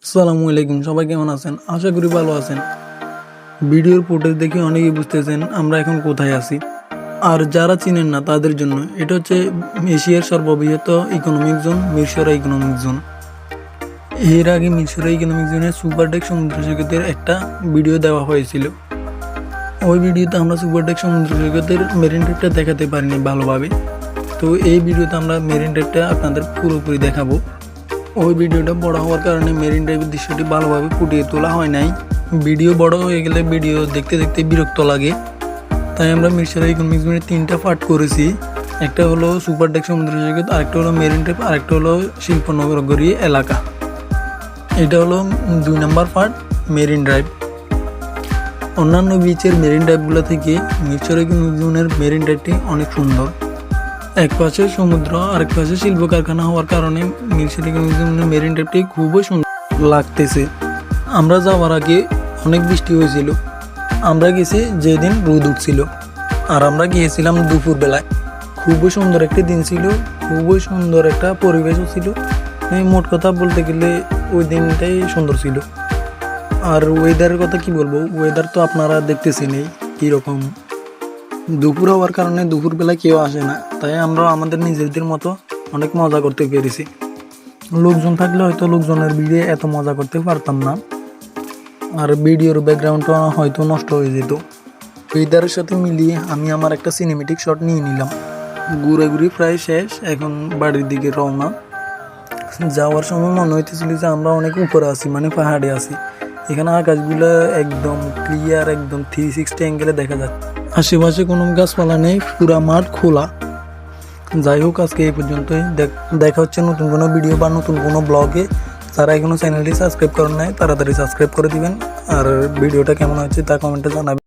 আসসালামু আলাইকুম, সবাই কেমন আছেন? আশা করি ভালো আছেন। ভিডিওর ফুটেজ দেখে অনেকেই বুঝতেছেন আমরা এখন কোথায় আছি। আর যারা চিনেন না তাদের জন্য এটা হচ্ছে এশিয়ার সর্ববৃহৎ economic zone, Mirsarai economic zone. এর আগে মিরসরাই ইকোনমিক জোনের সুপার ডেক সমুদ্র সৈকতের একটা ভিডিও দেওয়া হয়েছিল। ওই ভিডিওতে আমরা সুপার ডেক সমুদ্র সৈকতের মেরিন ড্রাইভটা দেখাতে পারিনি ভালোভাবে। তো এই ভিডিওতে আমরা মেরিন ড্রাইভটা আপনাদের পুরোপুরি দেখাবো। ওই ভিডিওটা বড় হওয়ার কারণে মেরিন ড্রাইভের দৃশ্যটি ভালোভাবে ফুটিয়ে তোলা হয় নাই। ভিডিও বড় হয়ে গেলে ভিডিও দেখতে দেখতে বিরক্ত লাগে, তাই আমরা মিরসরাই ইকোনমিক জোনের 3টা পার্ট করেছি। একটা হলো সুপার ডেক সমুদ্র সৈকত, আরেকটা হলো মেরিন ড্রাইভ, আরেকটা হলো শিল্পনগরী এলাকা। এটা হলো 2 নম্বর পার্ট, মেরিন ড্রাইভ। অন্যান্য বিচের মেরিন ড্রাইভগুলো থেকে মিরসরাই ইকোনমিক জোনের মেরিন ড্রাইভটি অনেক সুন্দর। এক পাশে সমুদ্র, আরেক পাশে শিল্প কারখানা হওয়ার কারণে মিরসরাই ইকোনমিক জোনের মেরিন ড্রাইভটি খুবই সুন্দর লাগতেছে। আমরা যাওয়ার আগে অনেক বৃষ্টি হয়েছিল। আমরা গেছি যেদিন রোদ উঠছিল, আর আমরা গিয়েছিলাম দুপুর বেলায়। খুবই সুন্দর একটি দিন ছিল, খুবই সুন্দর একটা পরিবেশও ছিল। মোট কথা বলতে গেলে ওই দিনটাই সুন্দর ছিল। আর ওয়েদারের কথা কি বলবো, ওয়েদার তো আপনারা দেখতেছেনই কীরকম। দুপুর হওয়ার কারণে দুপুরবেলা কেউ আসে না, তাই আমরা আমাদের নিজেদের মতো অনেক মজা করতে পেরেছি। লোকজন থাকলে হয়তো লোকজনের ভিড়ে এত মজা করতে পারতাম না, আর ভিডিওর ব্যাকগ্রাউন্ডটা হয়তো নষ্ট হয়ে যেত। ওয়েদারের সাথে মিলিয়ে আমি আমার একটা সিনেমেটিক শট নিয়ে নিলাম। ঘুরাঘুরি প্রায় শেষ, এখন বাড়ির দিকে রওনা। যাওয়ার সময় মনে হইতেছিল যে আমরা অনেক উপরে আছি, মানে পাহাড়ে আছি। এখানে আকাশগুলো একদম ক্লিয়ার, একদম 360 অ্যাঙ্গেলে দেখা যাচ্ছে। আশেপাশে কোনো গাছপালা নেই, পুরা মাঠ খোলা। যাই হোক, আজকে এই পর্যন্তই। দেখা হচ্ছে নতুন কোনো ভিডিও বা নতুন কোনো ব্লগে। যারা এখনো চ্যানেলটি সাবস্ক্রাইব করেন নাই তাড়াতাড়ি সাবস্ক্রাইব করে দিবেন। আর ভিডিওটা কেমন হচ্ছে তা কমেন্টে জানাবেন।